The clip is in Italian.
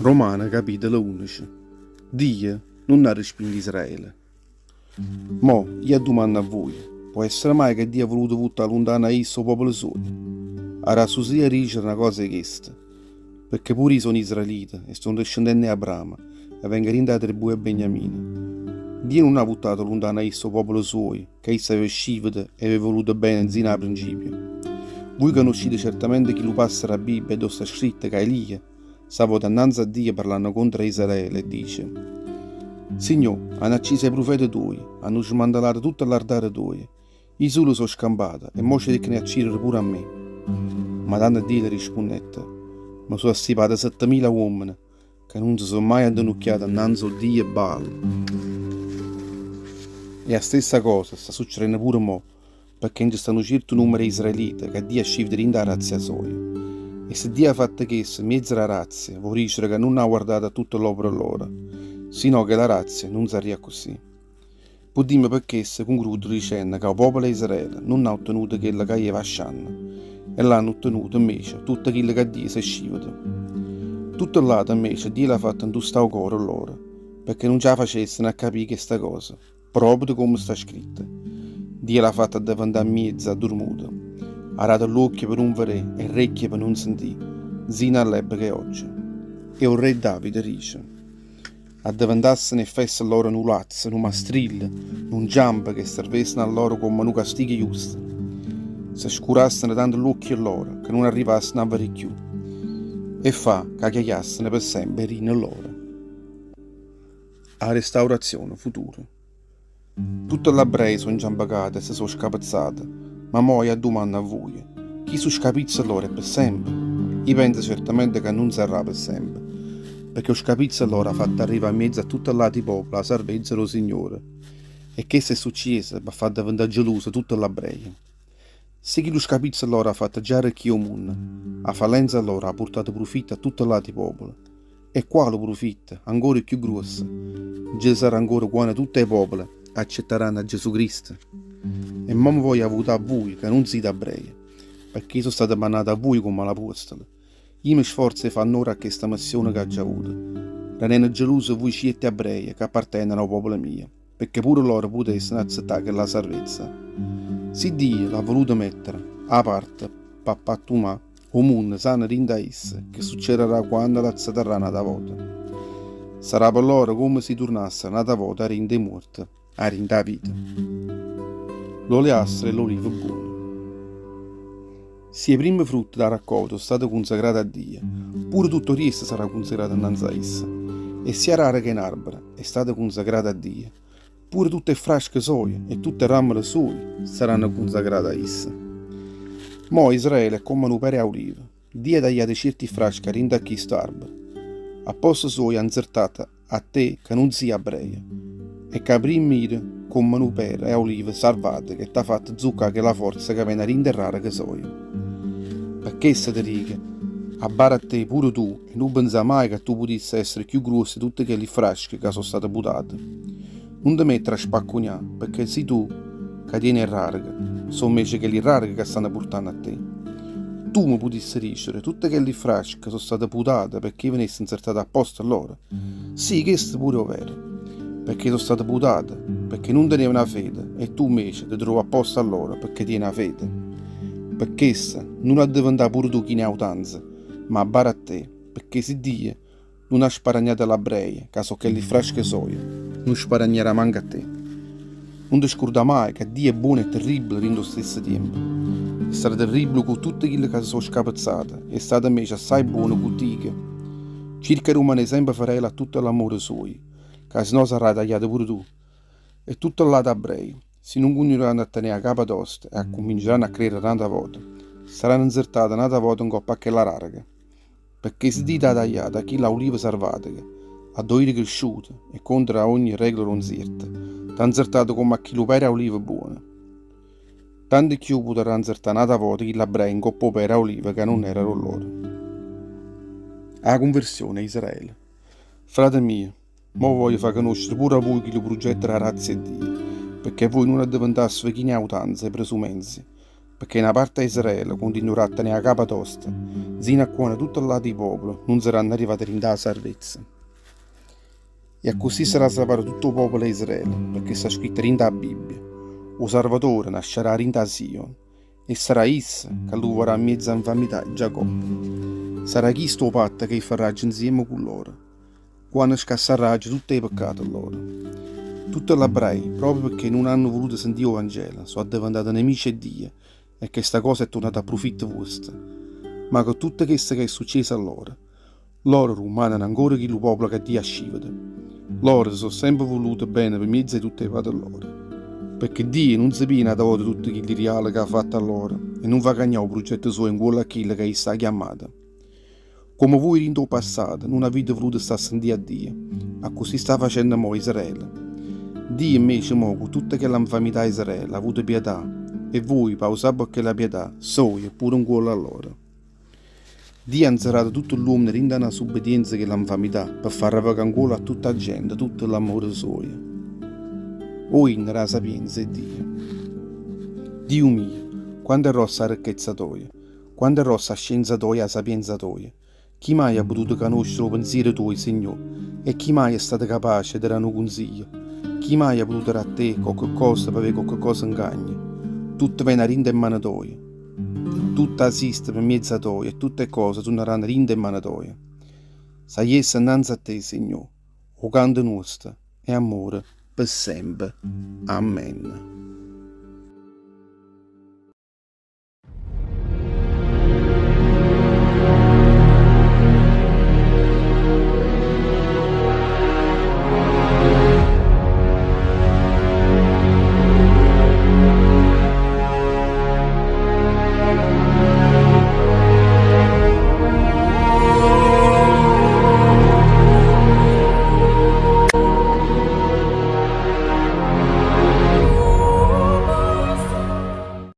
Romana, capitolo 11. Dio non ha respinto Israele. Mo, io domando a voi, può essere mai che Dio ha voluto buttare lontano a esso popolo suo? Ora su sia dice una cosa è questa, perché pure io sono israelita e sono discendente di Abramo e vengo rinda tribù e Beniamino. Dio non ha buttato lontano a esso popolo suo, che esso aveva scivato e aveva voluto bene zina a principio. Voi conoscete certamente chi lo passa la Bibbia dove sta scritto che Elia stava innanzi a Dio parlando contro Israele e dice: Signore, hanno acceso i profeti tuoi, hanno smantellato tutto l'ardare tuoi. Io solo sono scampato e mo c'è che ne accidere pure a me. Ma tanto Dio rispondette: ma sono assipati 7000 uomini che non si sono mai addenocchiati innanzi a Dio e Baal. E la stessa cosa sta succedendo pure mo, perché non ci stanno certo numero di israeliti che Dio ha scelto di la razza sua. E se Dio ha fatto questo, mezzo la razza, vuol dire che non ha guardato a tutta l'opera loro, sino che la razza non sarebbe così. Può dirmi perché se concludo dicendo che il popolo di Israele non ha ottenuto quello che aveva a Shanna, e l'hanno ottenuto invece tutto quello che Dio si è scivato. Tutto l'altro invece Dio l'ha fatto in tutto il cuore loro, perché non ce la facessero a capire questa cosa, proprio come sta scritto. Dio l'ha fatta diventare mezza dormuta, ha dato l'occhio per non vedere e orecchie per non sentire, sino all'epoca che oggi. E il re Davide dice: a diventassene fesse loro un lazzo, un mastrillo, un giampo che servessero a loro come un castigo giusto. Se scurassero tanto l'occhio a loro che non arrivassero a vedere più, e fa che chiagliassero per sempre in loro. A restaurazione futura. Tutte le ebrei sono giambacate e si sono scapezzate, ma mo io domando a voi, chi sono scapizzi loro per sempre? Io penso certamente che non sarà per sempre, perché lo scapizzi loro ha fatto arrivare in mezzo a tutti i lati popolo la salvezza del Signore, e che se è successo per far diventare geloso tutte le ebrei. Se chi lo scapizzi loro ha fatto già arricchire il mondo, a fallenza loro ha portato profitto a tutti i lati popolo. E quale profitto? Ancora più grosso. Ci sarà ancora quando tutti i popoli accetteranno a Gesù Cristo. E non voglio aiutare voi che non siete ebrei, perché sono stato mandato a voi come l'apostolo. Io mi sforzo di fare onore a questa missione che ho già avuto, rendendo geloso voi siete ebrei che appartengono al popolo mio, perché pure loro potessero accettare che la salvezza. Se Dio l'ha voluto mettere a parte per pattumare il mondo sano rinda essa, che succederà quando l'accetteranno una volta. Sarà per loro come se tornassero una volta a rinde morte, a rinda vita. L'oliastra e l'olivo buono. Se i primi frutti da raccolta sono stati consacrati a Dio, pure tutto il resto sarà consacrato innanzi a essa. E sia rara che in albero è stato consacrato a Dio, pure tutte le frasche sue e tutte le rame sue saranno consacrate a essa. Mo Israele è come un pere a oliva. Dio ha tagliato certi frasche rinda a questo albero. A posto suo ha insertato a te che non sia ebrea, e che prima come un pere a oliva salvate che ti ha fatto zucca che la forza che viene a rinderrare che soia. Perché se ti dica, abbara a te pure tu, e non pensa mai che tu potessi essere più grosso di tutte quelle frasche che sono state buttate. Non ti mettere a spaccugnare, perché sei tu che tieni rarche, sono invece quelle rarche che stanno portando a te. Tu mi potessi dicere, tutte quelle frasche sono state butate perché venissero insertate apposta a loro. Sì, questo pure è vero, perché sono state butate, perché non tenevano fede, e tu invece ti trovi apposta a loro perché tieni la fede. Perché essa non ha diventato pure tu chi ne ha utanza, ma abbara a te, perché se Dio non ha sparagnato l'ebrea, che so che le frasche soia, non sparagnerà manco a te. Non ti scorda mai che Dio è buono e terribile nello stesso tempo. È stato terribile con tutte quelle che si sono scapezzate, è stato invece assai buono con te. Cerca di rimanere sempre fedele a tutto l'amore suo, che se no sarà tagliato pure tu. E tutto il lato ebrei, se non continueranno a tenere a capo tosta e a cominceranno a credere tanta volta, saranno insertate tanta volta in coppa a quella larga. Perché se dite tagliata a chi la oliva salvatica, a dovere cresciuta e contro ogni regola ronzierta, t'ha insertato come a chi lo pera oliva buona. Tanto più potrà insertare una volta chi la brea in coppa pera oliva che non erano loro. La conversione a Israele. Frate mio, mo voglio far conoscere pure a voi chi lo progetta la razza di Dio, perché voi non diventaste chi ne ha utanze e presumenzi, perché una parte di Israele continuerà a tenere a capa tosta, sino a quando tutto il lato di popolo non saranno arrivati in da salvezza. E a così sarà salvato tutto il popolo di Israele, perché sta scritto in da Bibbia. O Salvatore nascerà in da Sion, e sarà essa che lui vorrà in mezzo a infamità Giacobbe. Sarà chi sto patto che farà insieme con loro, quando scasserà tutti i peccati loro. Tutti gli ebrei, proprio perché non hanno voluto sentire il Vangelo, sono diventati nemici di Dio, e che questa cosa è tornata a profitto vostro. Ma con tutto questo che è successo a loro rimangono ancora chi lo popolo che Dio ha scelto. Loro sono sempre voluti bene per mezzo di tutte le parti loro. Perché Dio non si pina da volte tutto il reale che ha fatto a loro e non va a cagnare il progetto suo in quello a chi che sta chiamato. Come voi in passato non avete voluto stare a sentire a Dio, a così sta facendo mo Israele. Dio invece mo con tutta quella infamità di Israele ha avuto pietà e voi pausate perché la pietà soia pure un cuore a loro. Dio ha inserrato tutto l'uomo in una obbedienza che l'infamità per far pagare ancora a tutta la gente tutto l'amore suo. O in la sapienza è Dio. Dio mio, quando è rossa la ricchezza tua, quando è rossa la scienza tua e la sapienza tua, chi mai ha potuto conoscere il pensiero tuo, Signore, e chi mai è stato capace di dare un consiglio? Chi mai ha potuto dare a te qualche cosa per avere qualche cosa in cagno? Tutto viene a rinde in mano tua. Tutto esiste per mezzo a tua e tutte cose torneranno a rinde in mano tua. Sai essa innanzi a te, Signore, o canto nostro e amore per sempre. Amen.